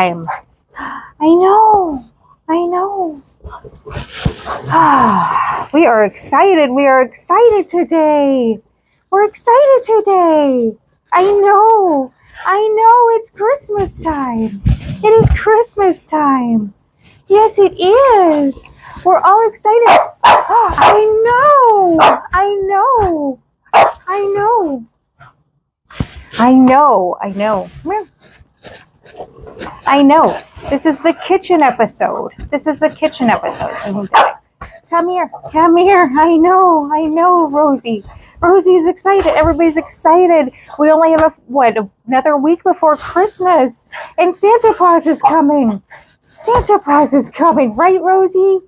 time. I know. We are excited. We are excited today. We're excited today. I know. It's Christmas time. It is Christmas time. Yes, it is. We're all excited. I know. I know. This is the kitchen episode. Come here. I know, Rosie. Rosie's excited. Everybody's excited. We only have another week before Christmas. And Santa Claus is coming. Right, Rosie?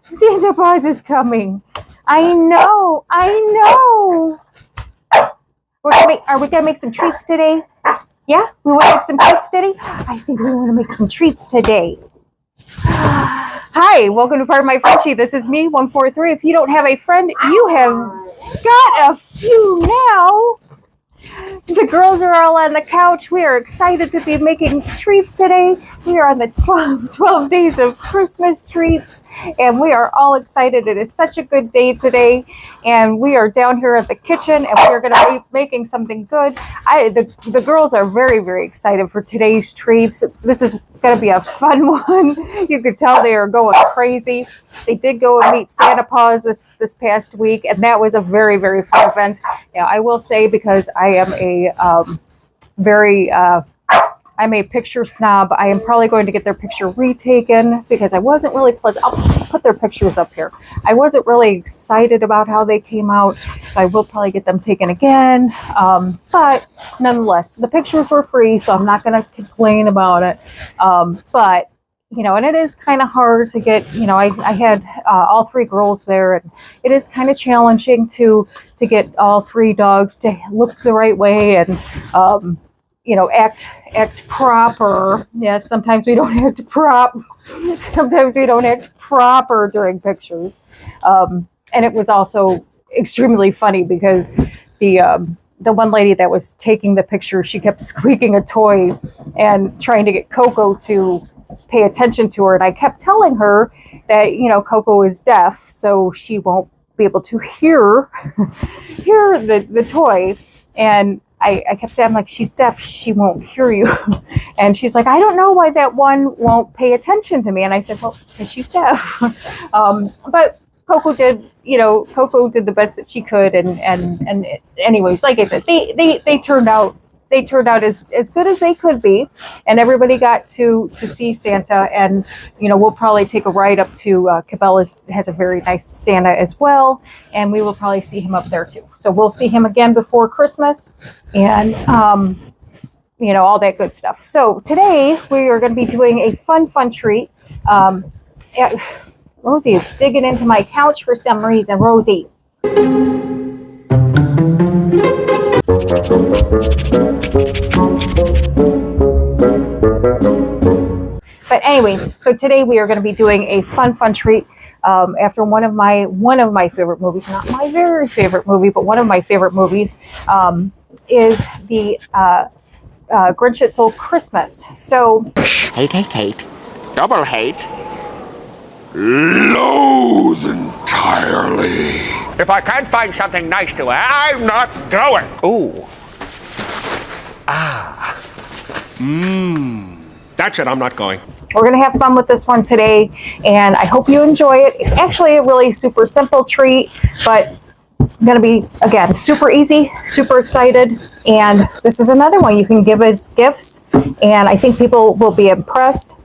Santa Claus is coming. I know. Are we gonna make some treats today? Yeah? We want to make some treats today? I think we want to make some treats today. Hi, welcome to Part of My Frenchie. This is me, 143. If you don't have a friend, you have got a few now. The girls are all on the couch. We are excited to be making treats today. We are on the 12 days of Christmas treats, and we are all excited. It is such a good day today, and we are down here at the kitchen, and we are going to be making something good. The girls are very, very excited for today's treats. This is going to be a fun one. You could tell they are going crazy. They did go and meet Santa Claus this past week, and that was a very, very fun event. Yeah, I will say, because I am I'm a picture snob. I am probably going to get their picture retaken because I wasn't really pleasant. I'll put their pictures up here. I wasn't really excited about how they came out, so I will probably get them taken again. But nonetheless, the pictures were free, so I'm not going to complain about it. But and it is kind of hard to get, I had all three girls there, and it is kind of challenging to get all three dogs to look the right way and, act proper. Yeah, sometimes we don't act proper during pictures. And it was also extremely funny because the one lady that was taking the picture, she kept squeaking a toy and trying to get Coco to pay attention to her, and I kept telling her that Coco is deaf, so she won't be able to hear the toy. And I kept saying, I'm like, she's deaf, she won't hear you. And she's like, I don't know why that one won't pay attention to me. And I said, well, because she's deaf. But Coco did the best that she could, and anyways, like I said, they turned out as good as they could be, and everybody got to see Santa. And we'll probably take a ride up to Cabela's. Has a very nice Santa as well, and we will probably see him up there too. So we'll see him again before Christmas, and all that good stuff. So today we are going to be doing a fun treat. Rosie is digging into my couch for some reason. Rosie. But anyways, so today we are going to be doing a fun treat after one of my favorite movies, not my very favorite movie, but one of my favorite movies is the Grinch That Stole Christmas. So hate, double hate, loathe entirely. If I can't find something nice to eat, I'm not going. Ooh. That's it, I'm not going. We're going to have fun with this one today, and I hope you enjoy it. It's actually a really super simple treat, but going to be, again, super easy, super excited, and this is another one you can give as gifts, and I think people will be impressed.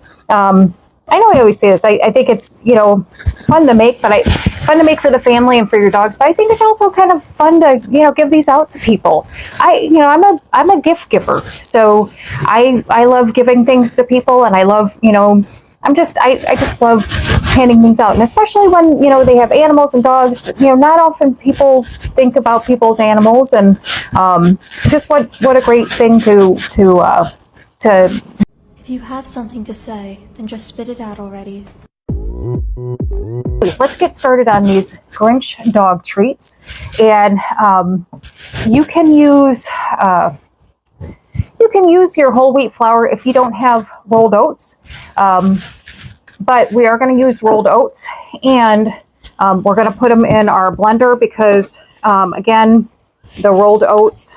I know I always say this. I think it's fun to make, fun to make for the family and for your dogs. But I think it's also kind of fun to give these out to people. I'm a gift giver, so I love giving things to people, and I love I just love handing these out, and especially when they have animals and dogs. Not often people think about people's animals, and just what a great thing to. If you have something to say, then just spit it out already. Let's get started on these Grinch Dog Treats, and you can use can use your whole wheat flour if you don't have rolled oats. But we are going to use rolled oats, and we're going to put them in our blender because, again, the rolled oats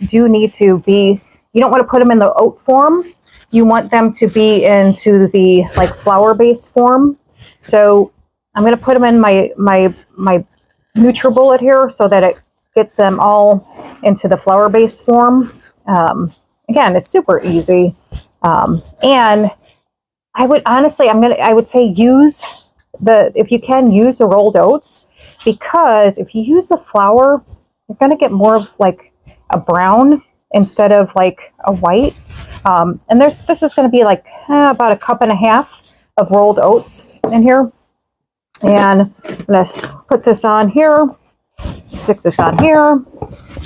do need to be, you don't want to put them in the oat form. You want them to be into the like flour-based form. So I'm going to put them in my NutriBullet here so that it gets them all into the flour-based form. Again, it's super easy. And I would honestly, I would say if you can, use the rolled oats, because if you use the flour, you're going to get more of like a brown instead of like a white. And this is going to be like about 1.5 cups of rolled oats in here. And let's put this on here, stick this on here.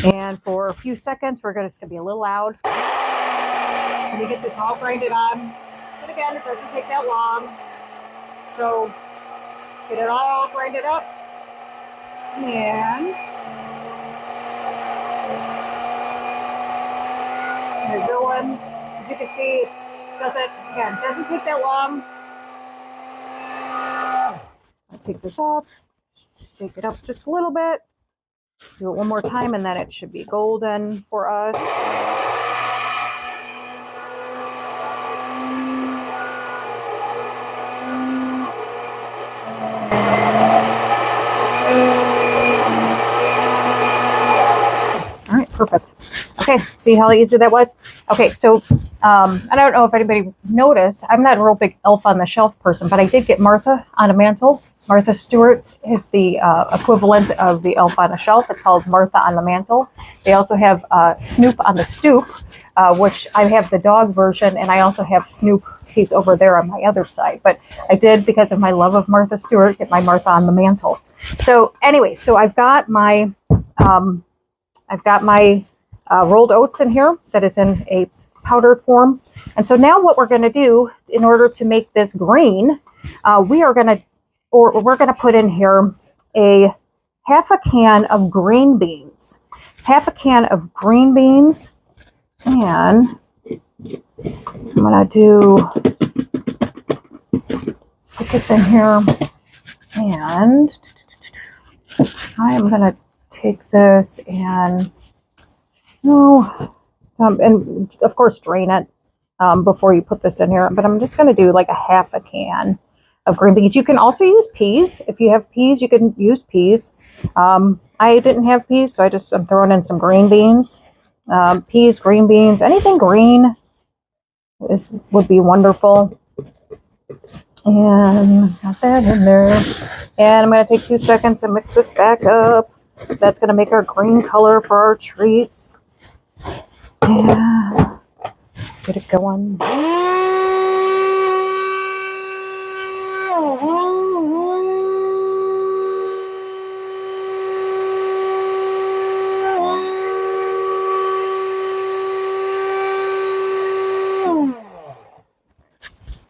And for a few seconds, it's going to be a little loud. So we get this all grinded on. But again, it doesn't take that long. So get it all grinded up. And you're going, as you can see, it doesn't take that long. I'll take this off, shake it up just a little bit, do it one more time, and then it should be golden for us. All right, perfect. Okay, see how easy that was? Okay, so I don't know if anybody noticed, I'm not a real big Elf on the Shelf person, but I did get Martha on a mantle. Martha Stewart is the equivalent of the Elf on the Shelf. It's called Martha on the Mantle. They also have Snoop on the Stoop, which I have the dog version, and I also have Snoop. He's over there on my other side. But I did, because of my love of Martha Stewart, get my Martha on the Mantle. So anyway, so I've got my rolled oats in here that is in a powdered form. And so now what we're going to do in order to make this green, we're going to put in here a 1/2 can of green beans. 1/2 can of green beans. And I'm going to put this in here. And I am going to take this and and of course drain it before you put this in here. But I'm just going to do like a 1/2 can of green beans. You can also use peas. If you have peas, you can use peas. I didn't have peas, so I'm throwing in some green beans. Peas, green beans, anything green would be wonderful. And got that in there. And I'm going to take 2 seconds to mix this back up. That's going to make our green color for our treats. Yeah. Let's get it going.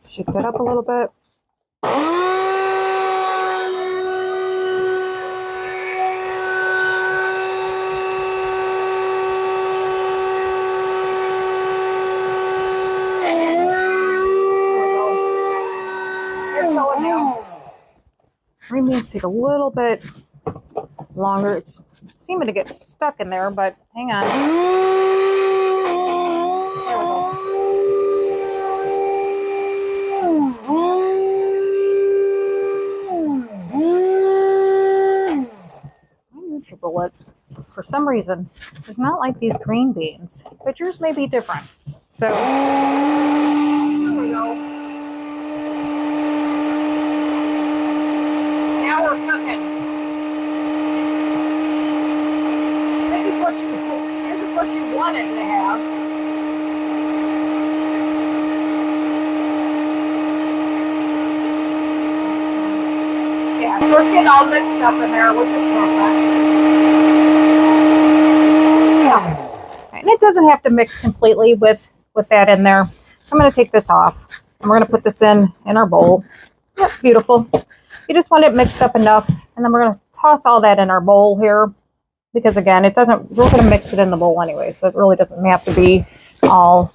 Shake that up a little bit. Green beans take a little bit longer. It's seeming to get stuck in there, but hang on. There we go. My NutriBullet, for some reason, does not like these green beans, but yours may be different. So, there we go. Now we're cooking. This is what you wanted to have. Yeah, so it's getting all mixed up in there, which is perfect. Yeah. And it doesn't have to mix completely with that in there. So I'm going to take this off. And we're going to put this in our bowl. Yep, beautiful. You just want it mixed up enough. And then we're going to toss all that in our bowl here. because again, it doesn't, we're going to mix it in the bowl anyway, so it really doesn't have to be all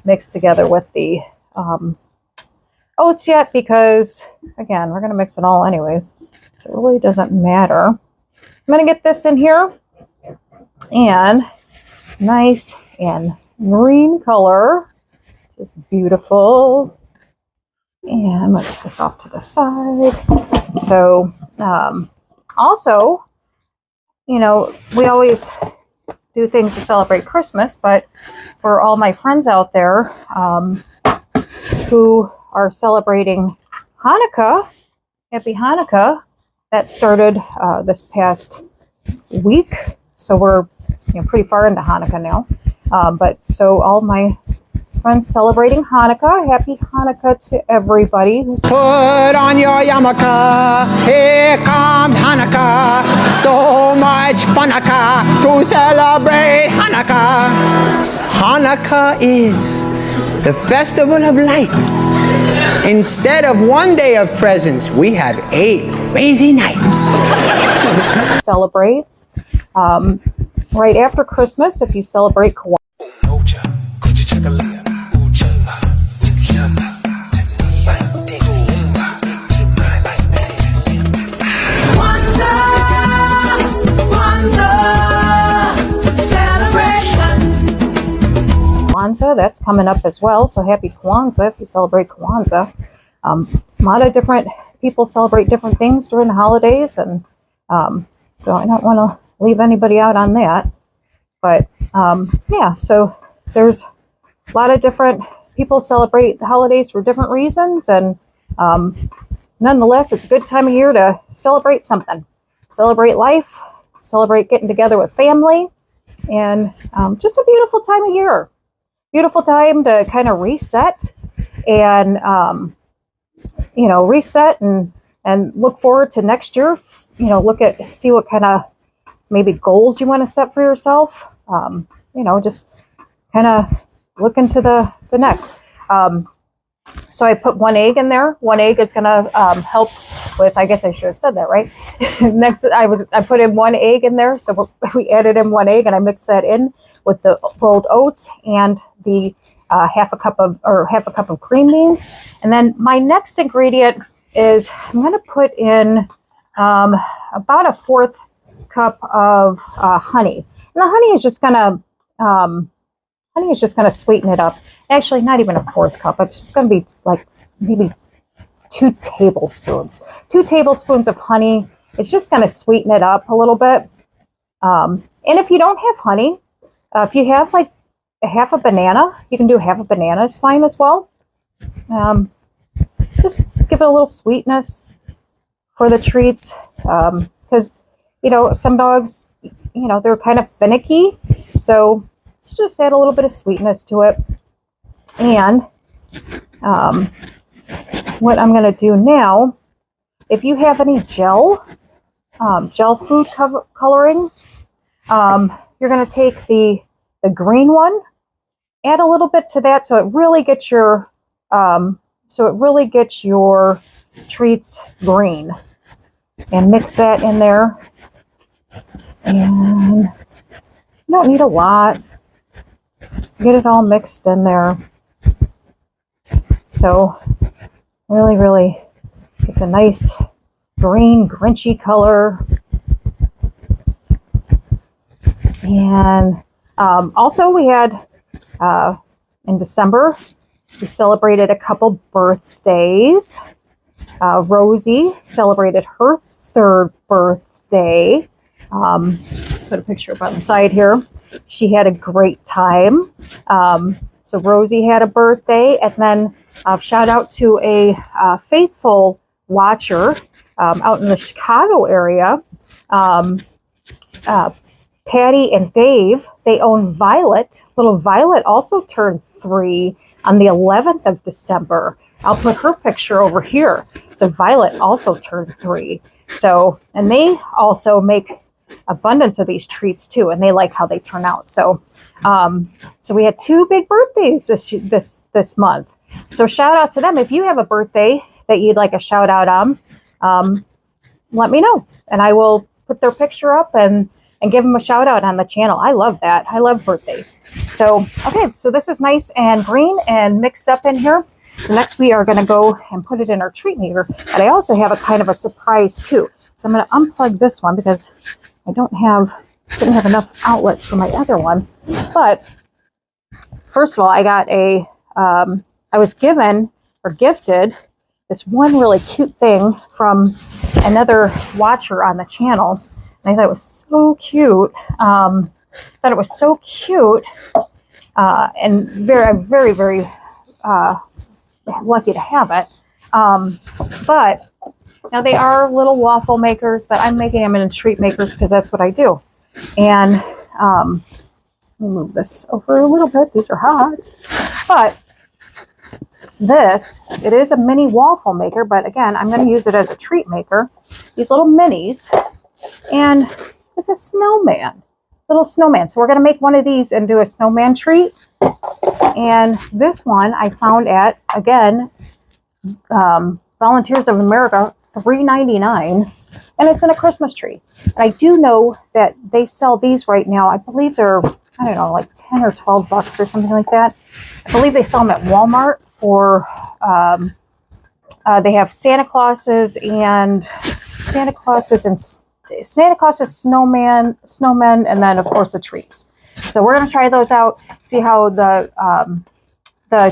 mixed together with the oats yet, because again, we're going to mix it all anyways, so it really doesn't matter. I'm going to get this in here, and nice and green color, just beautiful. And I'm going to put this off to the side. So also, you know, we always do things to celebrate Christmas, but for all my friends out there who are celebrating Hanukkah, happy Hanukkah, that started this past week. So we're pretty far into Hanukkah now. But so all my friends celebrating Hanukkah, happy Hanukkah to everybody. Put on your yarmulke, here comes Hanukkah. So much funaka to celebrate Hanukkah. Hanukkah is the festival of lights. Instead of one day of presents, we have 8 crazy nights. Celebrates right after Christmas, if you celebrate Kwanzaa. Kwanzaa, that's coming up as well, so happy Kwanzaa if you celebrate Kwanzaa. A lot of different people celebrate different things during the holidays, and so I don't want to leave anybody out on that. But yeah, so there's a lot of different people celebrate the holidays for different reasons, and nonetheless, it's a good time of year to celebrate something. Celebrate life, celebrate getting together with family, and just a beautiful time of year. Beautiful time to kind of reset and, reset and look forward to next year. See what kind of maybe goals you want to set for yourself. Just kind of look into the next. So I put 1 egg in there. 1 egg is going to help with, I guess I should have said that, right? Next, I put in 1 egg in there. So we added in 1 egg, and I mixed that in with the rolled oats and the half a cup of green beans. And then my next ingredient is I'm going to put in about a 1/4 cup of honey. And the honey is just going to sweeten it up. Actually, not even a 1/4 cup. It's going to be like maybe 2 tablespoons. 2 tablespoons of honey. It's just going to sweeten it up a little bit. And if you don't have honey, if you have like a half a banana, you can do half a banana is fine as well. Just give it a little sweetness for the treats. Because, some dogs, they're kind of finicky. So let's just add a little bit of sweetness to it. And what I'm going to do now, if you have any gel food coloring, you're going to take the green one, add a little bit to that, so it really gets your treats green, and mix that in there. And you don't need a lot. Get it all mixed in there. So really, really, it's a nice green, Grinchy color. And also we had, in December, we celebrated a couple birthdays. Rosie celebrated her 3rd birthday. Put a picture up on the side here. She had a great time. So Rosie had a birthday, and then shout out to a faithful watcher out in the Chicago area. Patty and Dave, they own Violet. Little Violet also turned 3 on the 11th of December. I'll put her picture over here. So Violet also turned 3. So, and they also make abundance of these treats too, and they like how they turn out. So, so we had 2 big birthdays this month. So shout out to them. If you have a birthday that you'd like a shout out on, let me know, and I will put their picture up and and give them a shout out on the channel. I love that. I love birthdays. So, okay, so this is nice and green and mixed up in here. So next we are going to go and put it in our treat maker. But I also have a kind of a surprise too. So I'm going to unplug this one because I didn't have enough outlets for my other one. But first of all, I got I was given or gifted this one really cute thing from another watcher on the channel. And I thought it was so cute. And very, very lucky to have it. But now they are little waffle makers, but I'm making them in treat makers because that's what I do. And let me move this over a little bit. These are hot. But it is a mini waffle maker, but again, I'm going to use it as a treat maker. These little minis, and it's a snowman, little snowman. So we're going to make one of these and do a snowman treat. And this one I found at, again, Volunteers of America, $3.99, and it's in a Christmas tree. And I do know that they sell these right now. I believe they're, I don't know, like 10 or 12 bucks or something like that. I believe they sell them at Walmart for, they have Santa Clauses, snowmen, and then of course the treats. So we're going to try those out, see how the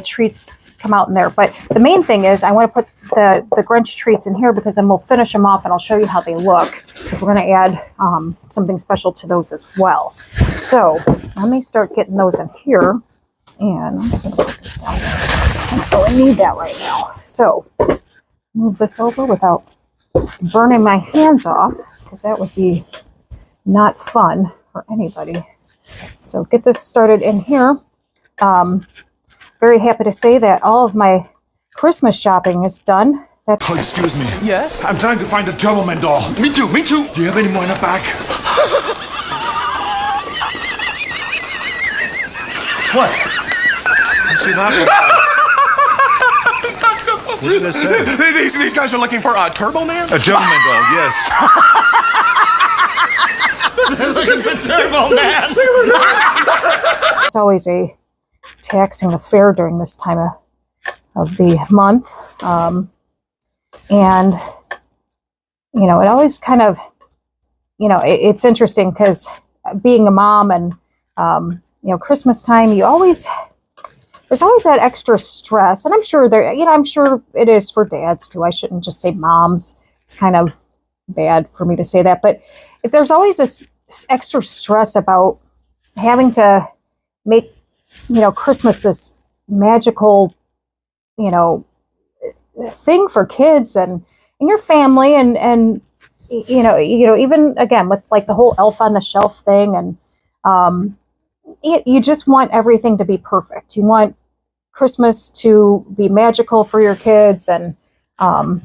treats come out in there. But the main thing is I want to put the Grinch treats in here because then we'll finish them off and I'll show you how they look, because we're going to add something special to those as well. So let me start getting those in here. And I'm just going to put this down there. I don't really need that right now. So move this over without burning my hands off, because that would be not fun for anybody. So get this started in here. Very happy to say that all of my Christmas shopping is done. Oh, excuse me. Yes? I'm trying to find a Troubleman doll. Me too, me too. Do you have any more in the back? What? I see that. What did I say? These guys are looking for a Turbo Man? A Gentleman doll, yes. They're looking for Turbo Man. It's always a taxing affair during this time of the month. And, you know, it always kind of, you know, it's interesting because being a mom and, you know, Christmas time, there's always that extra stress. And I'm sure I'm sure it is for dads too. I shouldn't just say moms. It's kind of bad for me to say that. But there's always this extra stress about having to make, you know, Christmas this magical, you know, thing for kids and your family and you know even again with like the whole Elf on the Shelf thing, and you just want everything to be perfect. You want Christmas to be magical for your kids, and I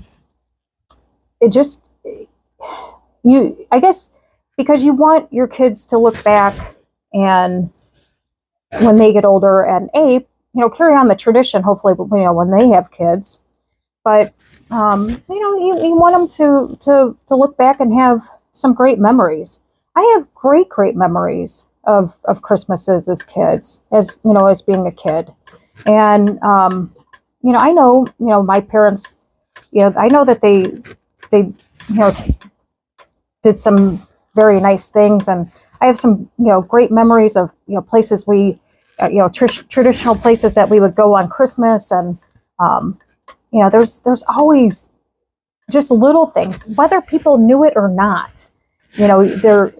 guess because you want your kids to look back and when they get older and you know, carry on the tradition, hopefully, you know, when they have kids. But you know, you want them to look back and have some great memories. I have great memories of Christmases as kids, as you know, as being a kid. And you know, I know, you know, my parents, you know, I know that they you know, did some very nice things, and I have some, you know, great memories of, you know, places we, you know, traditional places that we would go on Christmas, and you know, there's always just little things, whether people knew it or not. You know, they're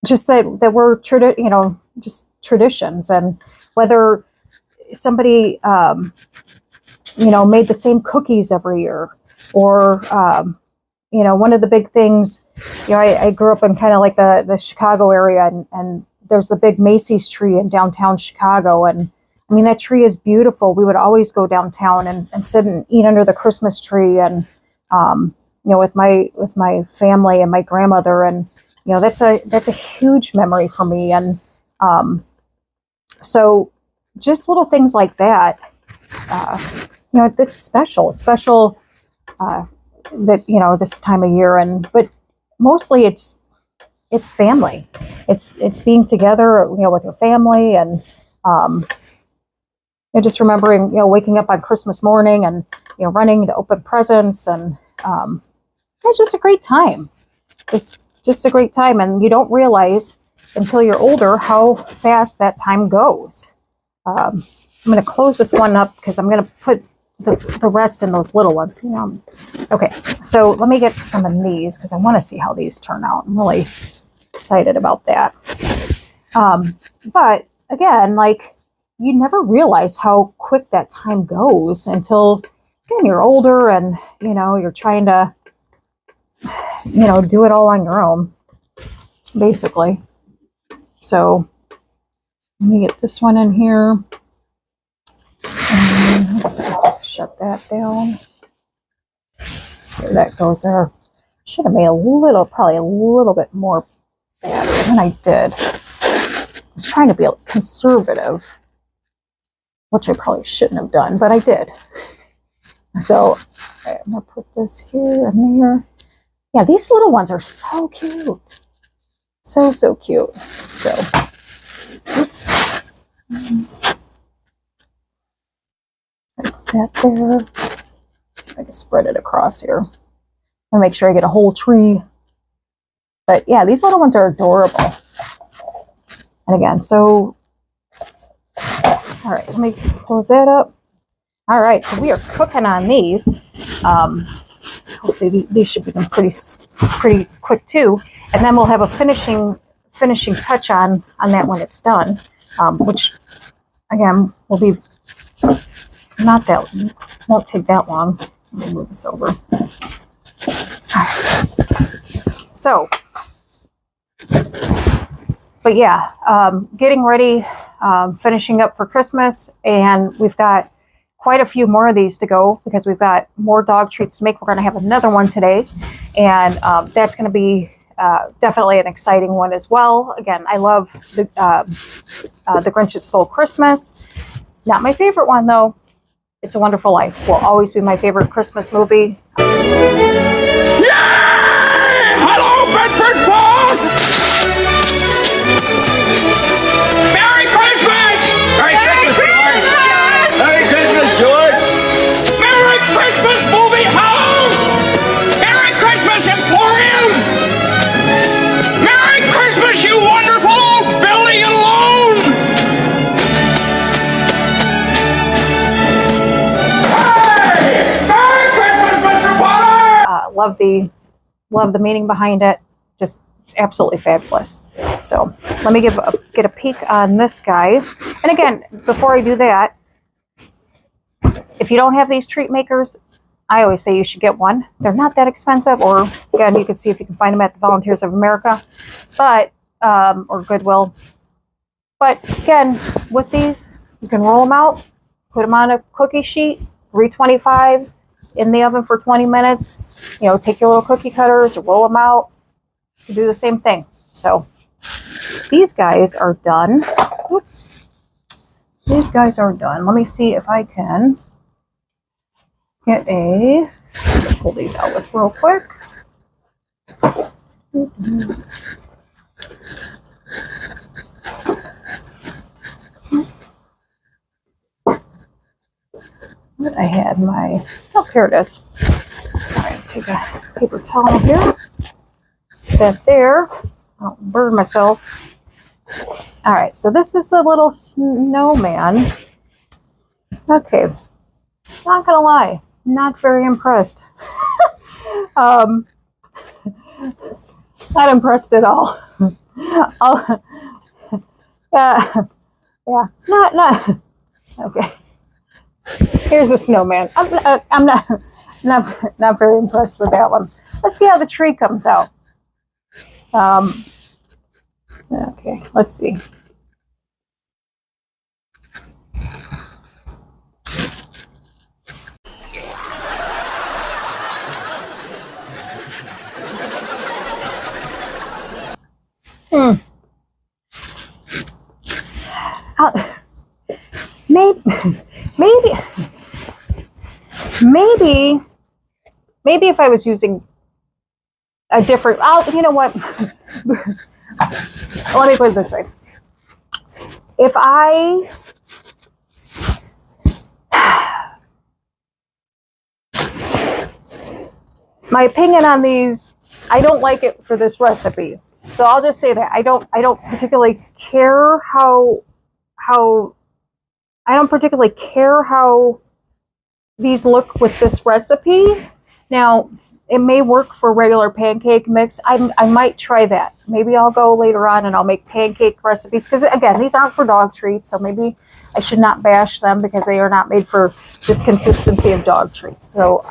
just that we're you know, just traditions, and whether somebody you know, made the same cookies every year, or you know, one of the big things, you know, I grew up in kind of like the Chicago area, and there's the big Macy's tree in downtown Chicago. And I mean, that tree is beautiful. We would always go downtown and sit and eat under the Christmas tree. And, you know, with my family and my grandmother, and, you know, that's a huge memory for me. And, so just little things like that, you know, it's special. It's special, that, you know, this time of year. But mostly it's family. It's being together, with your family, and just remembering, waking up on Christmas morning and running to open presents, and it's just a great time. It's just a great time, and you don't realize until you're older how fast that time goes. I'm going to close this one up because I'm going to put the rest in those little ones. Okay, so let me get some of these because I want to see how these turn out. I'm really excited about that. But again, like, you never realize how quick that time goes until, again, you're older and, you're trying to, do it all on your own, basically. So let me get this one in here. And I'm just going to shut that down. There that goes there. Should have made probably a little bit more battery than I did. I was trying to be conservative, which I probably shouldn't have done, but I did. So I'm going to put this here and there. Yeah, these little ones are so cute. So cute. So, oops. Put that there. See if I can spread it across here. I'm going to make sure I get a whole tree. But yeah, these little ones are adorable. And again, so, all right, let me close that up. All right, so we are cooking on these. Hopefully these should be done pretty quick too. And then we'll have a finishing touch on that when it's done, which again will be won't take that long. Let me move this over. All right. So, but yeah, getting ready, finishing up for Christmas, and we've got quite a few more of these to go because we've got more dog treats to make. We're going to have another one today, and that's going to be definitely an exciting one as well. Again, I love the Grinch That Stole Christmas. Not my favorite one though. It's a Wonderful Life will always be my favorite Christmas movie. Yay! Hello, Bedford Falls! Merry Christmas! Merry Christmas! Merry Christmas, George! Merry Christmas, movie house! Merry Christmas, Emporium! Merry Christmas, you wonderful old Billy alone! Hey! Merry Christmas, Mr. Potter! Love the meaning behind it. Just, it's absolutely fabulous. So let me get a peek on this guy. And again, before I do that, if you don't have these treat makers, I always say you should get one. They're not that expensive, or again, you can see if you can find them at the Volunteers of America, but or Goodwill. But again, with these, you can roll them out, put them on a cookie sheet, 325 in the oven for 20 minutes. Take your little cookie cutters, roll them out. You do the same thing. So these guys are done. Oops. These guys are done. Let me see if I can get pull these out with real quick. I had here it is. All right, take a paper towel here. Put that there. I don't burn myself. All right, so this is the little snowman. Okay, not gonna lie, not very impressed. Not impressed at all. Yeah, not. Okay. Here's a snowman. I'm not very impressed with that one. Let's see how the tree comes out. Okay, let's see. Maybe if I was using a different, you know what? Let me put it this way. If my opinion on these, I don't like it for this recipe. So I'll just say that I don't particularly care how these look with this recipe. Now, it may work for regular pancake mix. I might try that. Maybe I'll go later on and I'll make pancake recipes, because again, these aren't for dog treats, so maybe I should not bash them because they are not made for this consistency of dog treats. So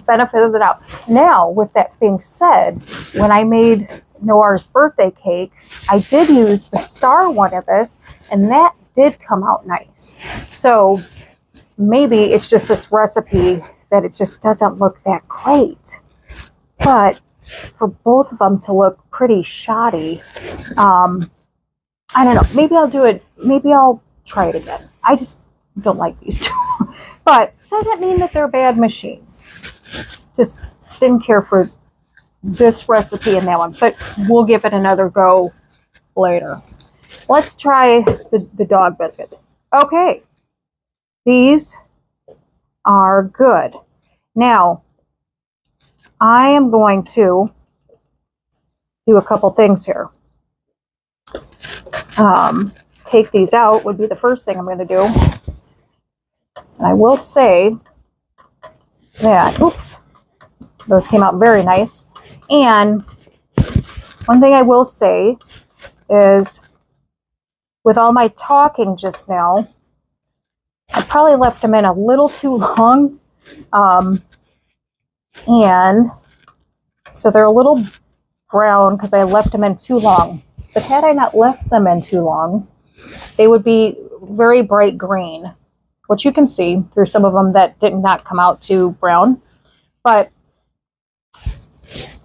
benefit of the doubt. Now, with that being said, when I made Noir's birthday cake, I did use the star one of this, and that did come out nice. So maybe it's just this recipe that it just doesn't look that great. But for both of them to look pretty shoddy, I don't know. Maybe I'll do it. Maybe I'll try it again. I just don't like these two. But doesn't mean that they're bad machines. Just didn't care for this recipe and that one. But we'll give it another go later. Let's try the dog biscuits. Okay. These are good. Now, I am going to do a couple things here. Take these out would be the first thing I'm going to do. And I will say that, oops, those came out very nice. And one thing I will say is, with all my talking just now, I probably left them in a little too long. And so they're a little brown because I left them in too long. But had I not left them in too long, they would be very bright green, which you can see through some of them that did not come out too brown. But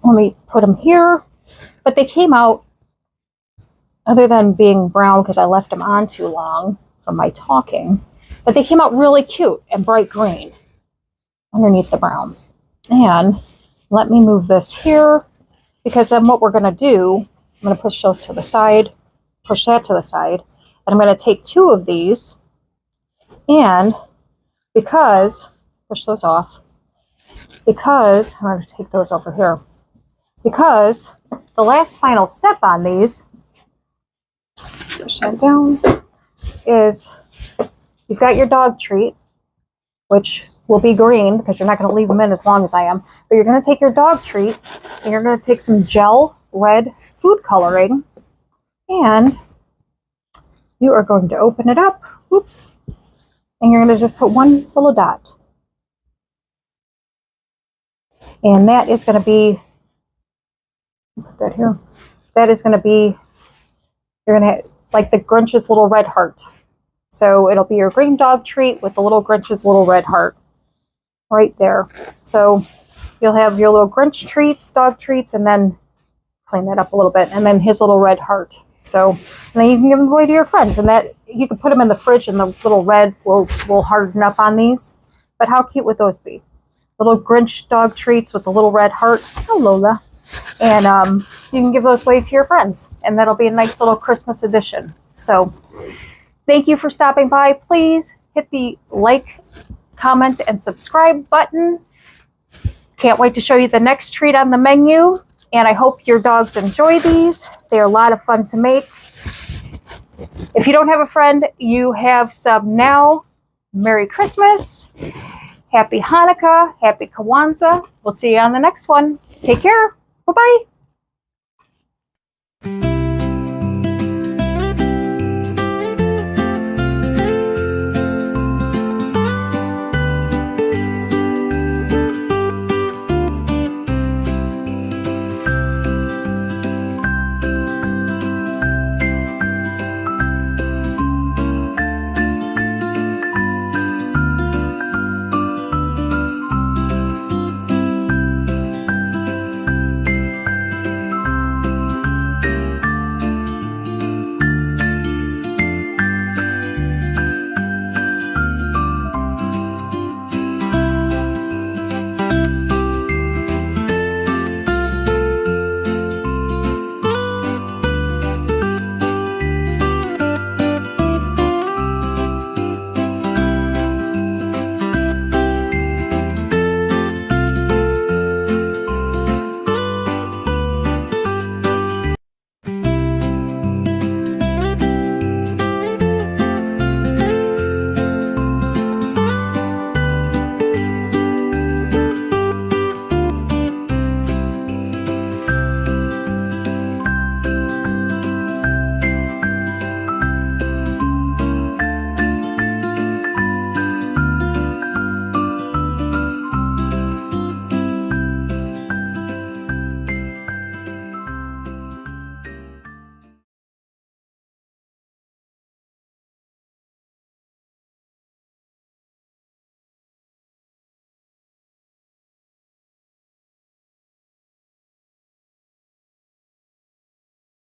let me put them here. But they came out, other than being brown because I left them on too long from my talking, but they came out really cute and bright green underneath the brown. And let me move this here, because then what we're going to do, I'm going to push those to the side, push that to the side, and I'm going to take two of these, and because, push those off, because, I'm going to take those over here, because the last final step on these, push that down, is you've got your dog treat, which will be green because you're not going to leave them in as long as I am. But you're going to take your dog treat and you're going to take some gel red food coloring, and you are going to open it up. Oops. And you're going to just put one little dot. And that is going to be, put that here. That is going to be, you're going to, like the Grinch's little red heart. So it'll be your green dog treat with the little Grinch's little red heart right there. So you'll have your little Grinch treats, dog treats, and then clean that up a little bit, and then his little red heart. So, and then you can give them away to your friends, and that you can put them in the fridge, and the little red will harden up on these. But how cute would those be? Little Grinch dog treats with the little red heart. Oh, Lola. And you can give those away to your friends, and that'll be a nice little Christmas edition. So thank you for stopping by. Please hit the like, comment, and subscribe button. Can't wait to show you the next treat on the menu, and I hope your dogs enjoy these. They're a lot of fun to make. If you don't have a friend, you have some now. Merry Christmas, Happy Hanukkah, Happy Kwanzaa. We'll see you on the next one. Take care. Bye-bye.